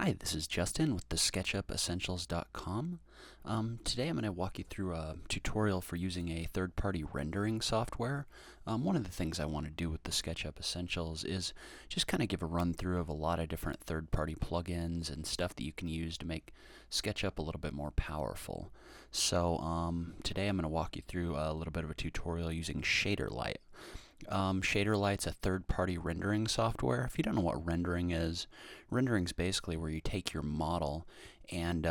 Hi, this is Justin with TheSketchUpEssentials.com. Today I'm going to walk you through a tutorial for using a third-party rendering software. One of the things I want to do with the SketchUp Essentials is just kind of give a run-through of a lot of different third-party plugins and stuff that you can use to make SketchUp a little bit more powerful. So today I'm going to walk you through a little bit of a tutorial using Shaderlight. Shaderlight's a third-party rendering software. If you don't know what rendering is basically where you take your model and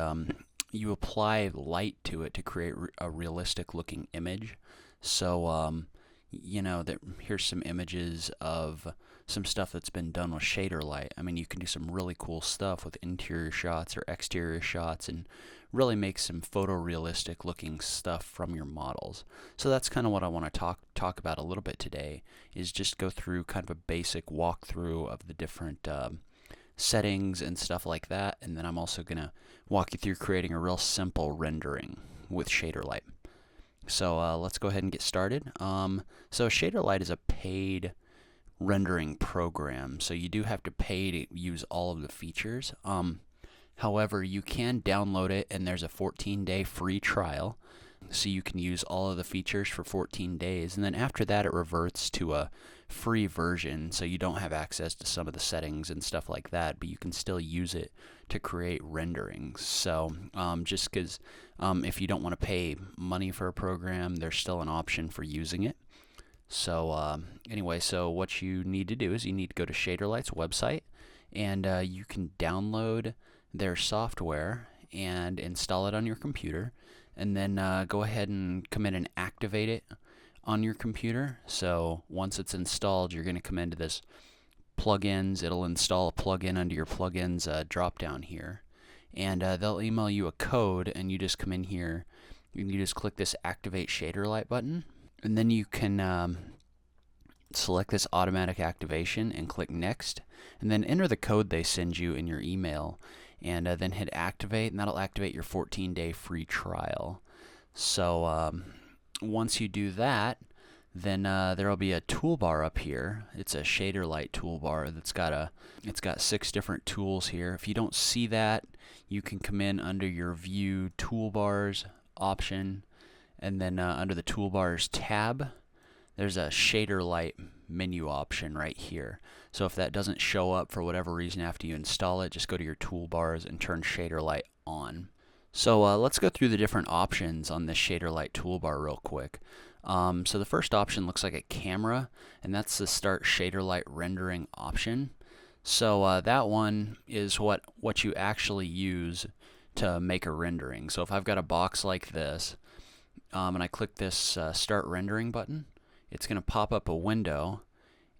you apply light to it to create a realistic-looking image. So, here's some images of some stuff that's been done with Shaderlight. I mean, you can do some really cool stuff with interior shots or exterior shots and really make some photorealistic looking stuff from your models. So that's kind of what I want to talk about a little bit today, is just go through kind of a basic walkthrough of the different settings and stuff like that, and then I'm also going to walk you through creating a real simple rendering with Shaderlight. So let's go ahead and get started. So Shaderlight is a paid rendering program, so you do have to pay to use all of the features. However, you can download it, and there's a 14-day free trial, so you can use all of the features for 14 days, and then after that it reverts to a free version, so you don't have access to some of the settings and stuff like that, but you can still use it to create renderings. So just because if you don't want to pay money for a program, there's still an option for using it. So anyway, so what you need to do is you need to go to Shaderlight's website, and you can download their software and install it on your computer, and then go ahead and come in and activate it on your computer. So once it's installed, you're going to come into this plugins. It'll install a plugin under your plugins drop down here, and they'll email you a code, and you just come in here and you just click this activate Shaderlight button, and then you can select this automatic activation and click next, and then enter the code they send you in your email, and then hit activate, and that'll activate your 14-day free trial. So once you do that, then there will be a toolbar up here. It's a Shaderlight toolbar that's got 6 different tools here. If you don't see that, you can come in under your View Toolbars option, and then under the Toolbars tab, there's a Shaderlight menu option right here. So if that doesn't show up for whatever reason after you install it, just go to your toolbars and turn Shaderlight on. So let's go through the different options on this Shaderlight toolbar real quick. So the first option looks like a camera, and that's the Start Shaderlight Rendering option. So that one is what you actually use to make a rendering. So if I've got a box like this, and I click this Start Rendering button, it's going to pop up a window,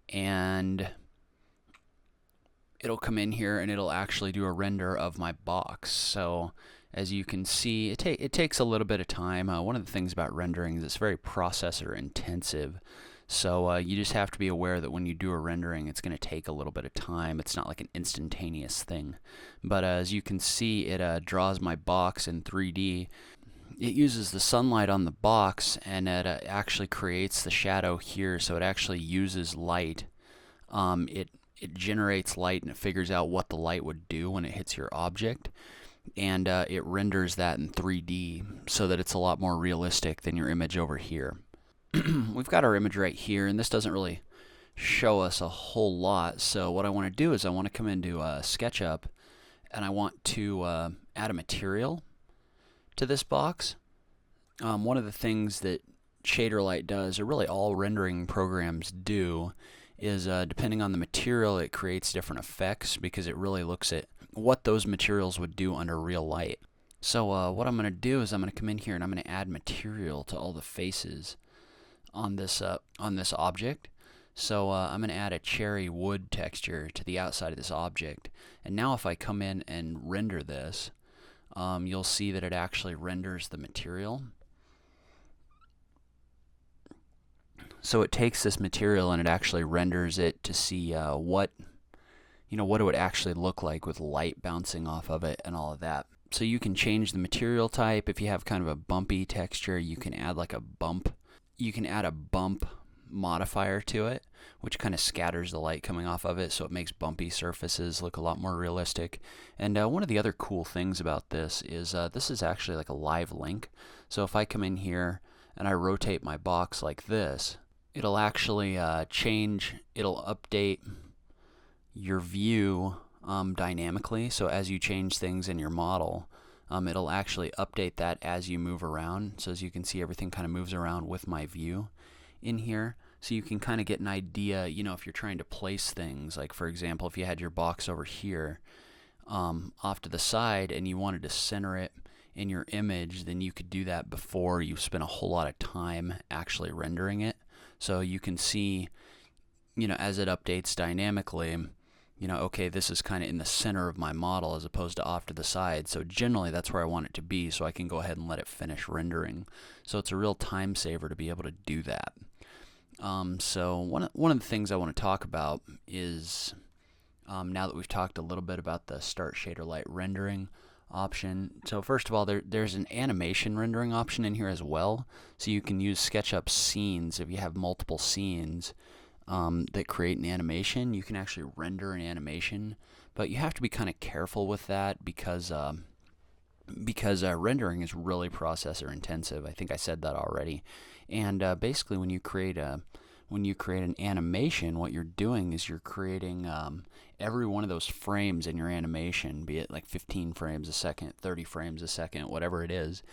and it'll come in here and it'll actually do a render of my box. So as you can see, it takes a little bit of time. One of the things about rendering is it's very processor intensive. So you just have to be aware that when you do a rendering, it's going to take a little bit of time. It's not like an instantaneous thing. But as you can see, it draws my box in 3D. It uses the sunlight on the box, and it actually creates the shadow here, so it actually uses light. It generates light, and it figures out what the light would do when it hits your object, and it renders that in 3D so that it's a lot more realistic than your image over here. We've got our image right here, and this doesn't really show us a whole lot, so what I want to do is I want to come into SketchUp, and I want to add a material to this box. One of the things that Shaderlight does, or really all rendering programs do, is depending on the material, it creates different effects because it really looks at what those materials would do under real light. So what I'm going to do is I'm going to come in here and I'm going to add material to all the faces on this object. So I'm going to add a cherry wood texture to the outside of this object. And now if I come in and render this, you'll see that it actually renders the material. So it takes this material and it actually renders it to see what it would actually look like with light bouncing off of it and all of that. So you can change the material type. If you have kind of a bumpy texture, you can add like a bump. You can add a bump modifier to it, which kind of scatters the light coming off of it, so it makes bumpy surfaces look a lot more realistic. And one of the other cool things about this is actually like a live link. So if I come in here and I rotate my box like this, it'll actually it'll update your view dynamically. So as you change things in your model, it'll actually update that as you move around. So as you can see, everything kind of moves around with my view in here. So you can kind of get an idea, you know, if you're trying to place things, like for example, if you had your box over here off to the side and you wanted to center it in your image, then you could do that before you spend a whole lot of time actually rendering it. So you can see, you know, as it updates dynamically, you know, okay, this is kind of in the center of my model as opposed to off to the side. So generally that's where I want it to be, so I can go ahead and let it finish rendering. So it's a real time saver to be able to do that. So one of the things I want to talk about is, now that we've talked a little bit about the Start Shaderlight rendering option. So first of all, there's an animation rendering option in here as well. So you can use SketchUp scenes. If you have multiple scenes that create an animation, you can actually render an animation. But you have to be kind of careful with that because rendering is really processor intensive. I think I said that already. And basically, when you create an animation, what you're doing is you're creating every one of those frames in your animation, be it like 15 frames a second, 30 frames a second, whatever it is.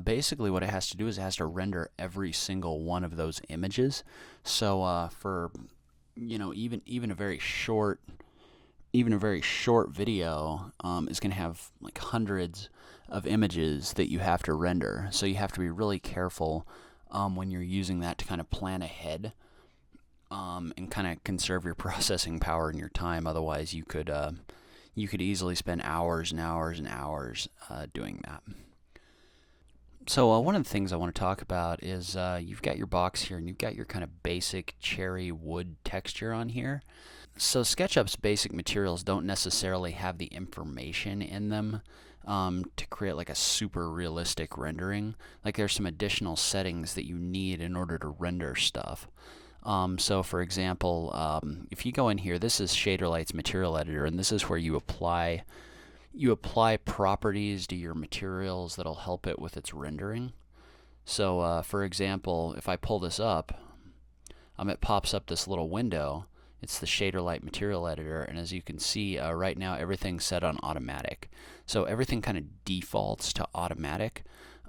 Basically, what it has to do is it has to render every single one of those images. So for, you know, even a very short video is going to have like hundreds of images that you have to render. So you have to be really careful when you're using that to kind of plan ahead and kind of conserve your processing power and your time. Otherwise, you could easily spend hours and hours and hours doing that. So one of the things I want to talk about is you've got your box here and you've got your kind of basic cherry wood texture on here. So SketchUp's basic materials don't necessarily have the information in them to create like a super realistic rendering. Like there's some additional settings that you need in order to render stuff. So for example, if you go in here, this is Shaderlight's material editor, and this is where you apply properties to your materials that'll help it with its rendering. So for example, if I pull this up, it pops up this little window. It's the Shaderlight material editor, and as you can see right now, everything's set on automatic. So everything kind of defaults to automatic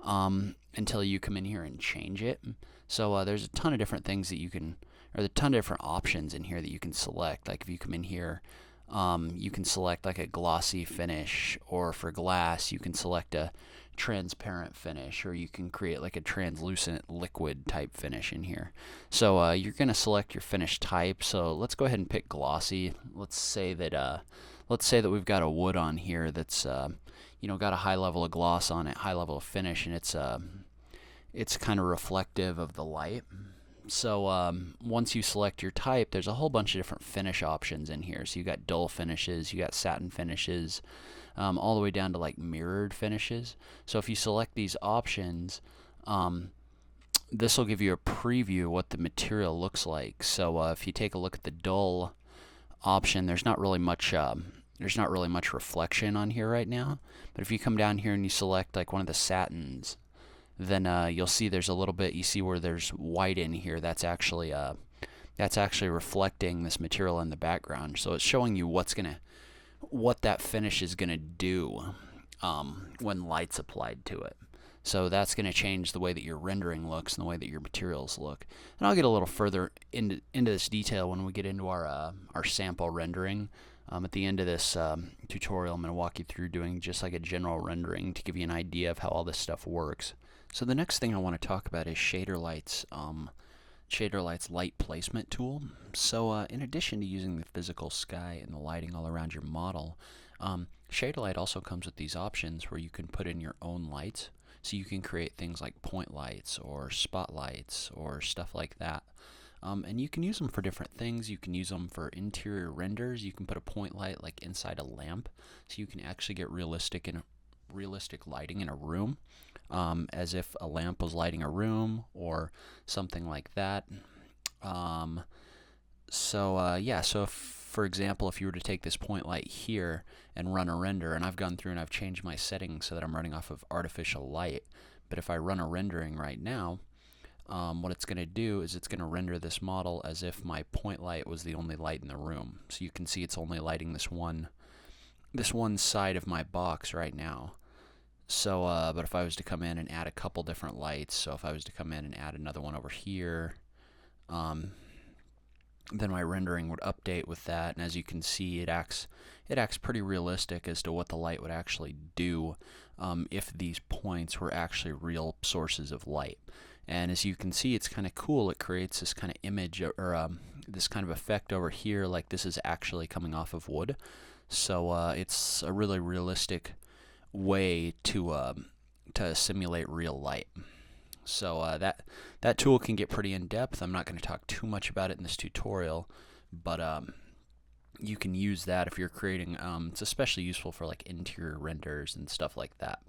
until you come in here and change it. So there's a ton of different things that you can, or a ton of different options in here that you can select. Like if you come in here, you can select like a glossy finish, or for glass you can select a transparent finish, or you can create like a translucent liquid type finish in here. So you're going to select your finish type. So let's go ahead and pick glossy. Let's say that we've got a wood on here that's you know, got a high level of gloss on it, high level of finish, and it's kind of reflective of the light. So once you select your type, there's a whole bunch of different finish options in here. So you got dull finishes, you got satin finishes, all the way down to like mirrored finishes. So if you select these options, this will give you a preview of what the material looks like. So if you take a look at the dull option, there's not really much reflection on here right now. But if you come down here and you select like one of the satins, then you'll see there's a little bit, you see where there's white in here. That's actually reflecting this material in the background. So it's showing you what that finish is gonna do when light's applied to it. So that's going to change the way that your rendering looks and the way that your materials look. And I'll get a little further into this detail when we get into our sample rendering. At the end of this tutorial, I'm going to walk you through doing just like a general rendering to give you an idea of how all this stuff works. So the next thing I want to talk about is Shaderlight's light placement tool. So in addition to using the physical sky and the lighting all around your model, Shaderlight also comes with these options where you can put in your own lights. So you can create things like point lights or spotlights or stuff like that. And you can use them for different things. You can use them for interior renders. You can put a point light like inside a lamp, so you can actually get realistic lighting in a room, as if a lamp was lighting a room or something like that. Yeah, so if, for example, if you were to take this point light here and run a render, and I've gone through and I've changed my settings so that I'm running off of artificial light, but if I run a rendering right now, what it's going to do is it's going to render this model as if my point light was the only light in the room. So you can see it's only lighting this one side of my box right now. So, but if I was to come in and add a couple different lights, so if I was to come in and add another one over here, then my rendering would update with that, and as you can see, it acts pretty realistic as to what the light would actually do if these points were actually real sources of light. And as you can see, it's kind of cool. It creates this kind of image or this kind of effect over here, like this is actually coming off of wood. So it's a really realistic way to simulate real light. So that tool can get pretty in-depth. I'm not going to talk too much about it in this tutorial, but you can use that if you're creating, it's especially useful for like interior renders and stuff like that.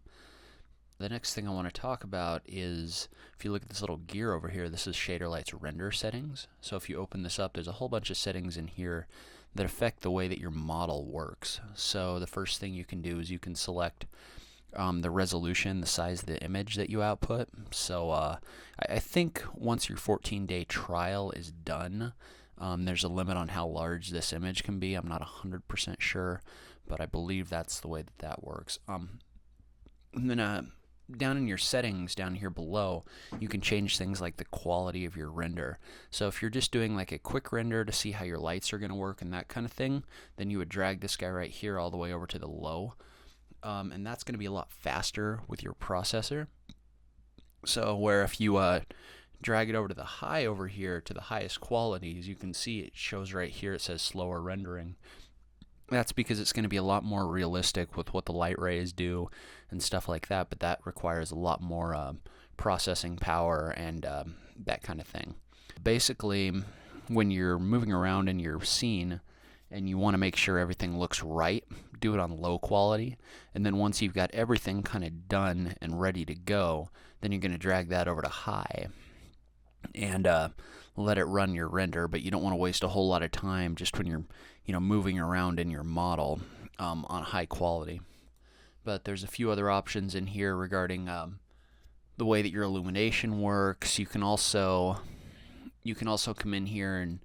The next thing I want to talk about is, if you look at this little gear over here, this is Shaderlight's render settings. So if you open this up, there's a whole bunch of settings in here that affect the way that your model works. So the first thing you can do is you can select the resolution, the size of the image that you output. So I think once your 14-day trial is done, there's a limit on how large this image can be. I'm not 100% sure, but I believe that's the way that works. And then down in your settings down here below, you can change things like the quality of your render. So if you're just doing like a quick render to see how your lights are going to work and that kind of thing, then you would drag this guy right here all the way over to the low. And that's going to be a lot faster with your processor. So where if you drag it over to the high over here to the highest quality, as you can see, it shows right here, it says slower rendering. That's because it's going to be a lot more realistic with what the light rays do and stuff like that, but that requires a lot more processing power and that kind of thing. Basically, when you're moving around in your scene and you want to make sure everything looks right, do it on low quality, and then once you've got everything kind of done and ready to go, then you're going to drag that over to high and let it run your render. But you don't want to waste a whole lot of time just when you're moving around in your model on high quality. But there's a few other options in here regarding the way that your illumination works. You can also come in here and,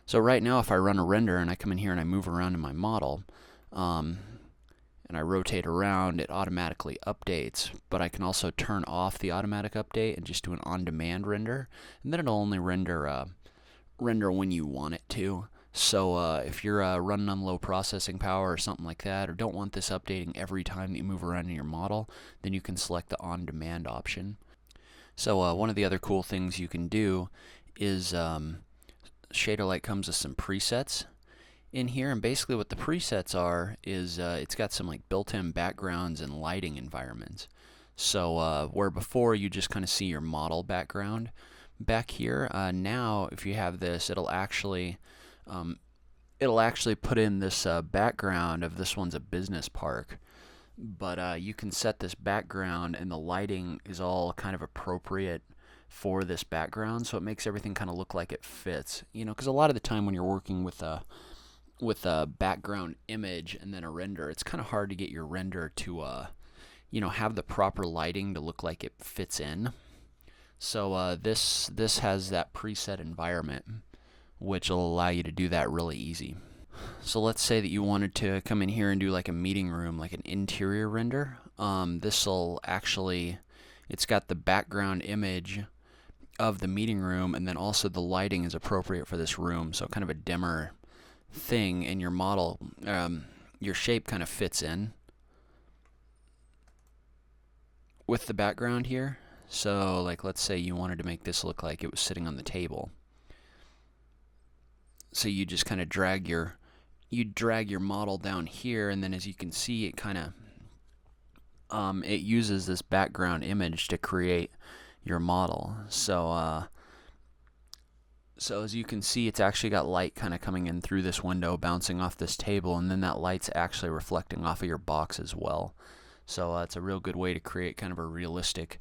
so right now if I run a render and I come in here and I move around in my model and I rotate around, it automatically updates, but I can also turn off the automatic update and just do an on-demand render, and then it'll only render when you want it to. So if you're running on low processing power or something like that, or don't want this updating every time that you move around in your model, then you can select the on-demand option. So one of the other cool things you can do is Shaderlight comes with some presets in here, and basically what the presets are is it's got some like built-in backgrounds and lighting environments. So where before you just kind of see your model background back here, now if you have this, it'll actually put in this background of, this one's a business park, but you can set this background and the lighting is all kind of appropriate for this background, so it makes everything kind of look like it fits, because a lot of the time when you're working with a background image and then a render, it's kind of hard to get your render to have the proper lighting to look like it fits in. So this has that preset environment, which will allow you to do that really easy. So let's say that you wanted to come in here and do like a meeting room, like an interior render. This'll actually, it's got the background image of the meeting room, and then also the lighting is appropriate for this room, so kind of a dimmer thing in your model. Your shape kind of fits in with the background here. So like let's say you wanted to make this look like it was sitting on the table. So you just kind of drag your model down here, and then as you can see, it kind of it uses this background image to create your model. So as you can see, it's actually got light kind of coming in through this window, bouncing off this table, and then that light's actually reflecting off of your box as well. So it's a real good way to create kind of a realistic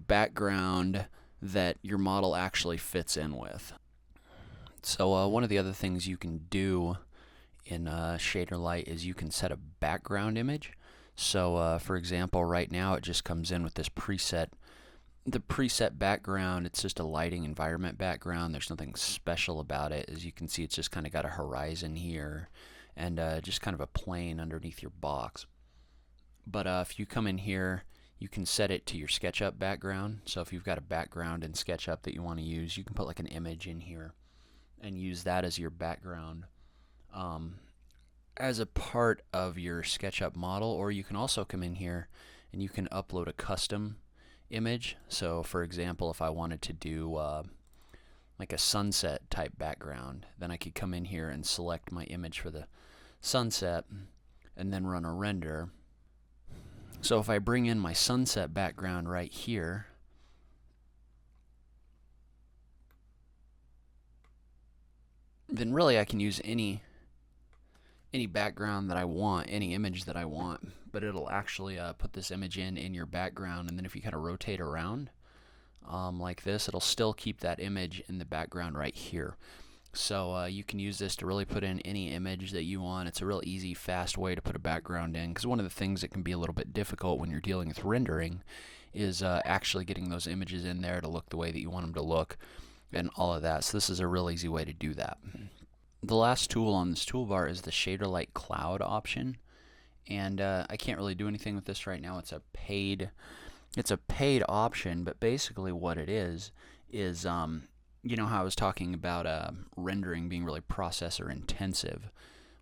background that your model actually fits in with. So one of the other things you can do in Shaderlight is you can set a background image. So for example, right now it just comes in with this preset. The preset background, it's just a lighting environment background. There's nothing special about it. As you can see, it's just kind of got a horizon here and just kind of a plane underneath your box. But if you come in here, you can set it to your SketchUp background. So if you've got a background in SketchUp that you want to use, you can put like an image in here and use that as your background as a part of your SketchUp model. Or you can also come in here and you can upload a custom image. So for example, if I wanted to do like a sunset type background, then I could come in here and select my image for the sunset and then run a render. So if I bring in my sunset background right here, then really I can use any background that I want, any image that I want, but it'll actually put this image in your background, and then if you kind of rotate around like this, it'll still keep that image in the background right here. So you can use this to really put in any image that you want. It's a real easy, fast way to put a background in, because one of the things that can be a little bit difficult when you're dealing with rendering is actually getting those images in there to look the way that you want them to look and all of that. So this is a real easy way to do that. The last tool on this toolbar is the Shaderlight Cloud option, and I can't really do anything with this right now. It's a paid option, but basically what it is you know how I was talking about rendering being really processor intensive.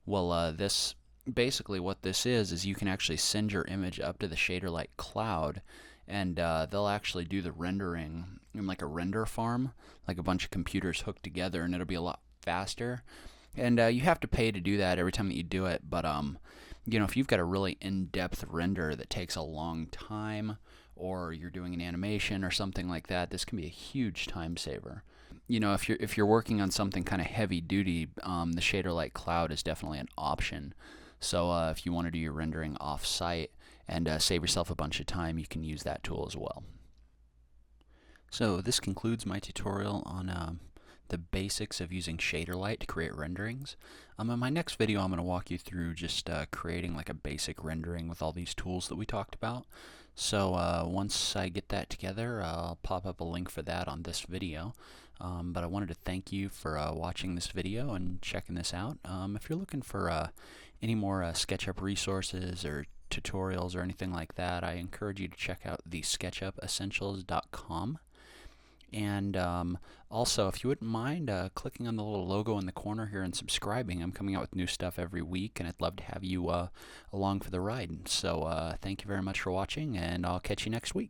Well, this basically what this is you can actually send your image up to the Shaderlight Cloud, and they'll actually do the rendering in like a render farm, like a bunch of computers hooked together, and it'll be a lot faster. And you have to pay to do that every time that you do it, but you know, if you've got a really in-depth render that takes a long time, or you're doing an animation or something like that, this can be a huge time saver. You know, if you're working on something kind of heavy duty, the Shaderlight Cloud is definitely an option. So if you want to do your rendering off-site and save yourself a bunch of time, you can use that tool as well. So this concludes my tutorial on the basics of using Shaderlight to create renderings. In my next video, I'm going to walk you through just creating like a basic rendering with all these tools that we talked about. So once I get that together, I'll pop up a link for that on this video. But I wanted to thank you for watching this video and checking this out. If you're looking for any more SketchUp resources or tutorials or anything like that, I encourage you to check out TheSketchUpEssentials.com. And also, if you wouldn't mind clicking on the little logo in the corner here and subscribing. I'm coming out with new stuff every week, and I'd love to have you along for the ride. So thank you very much for watching, and I'll catch you next week.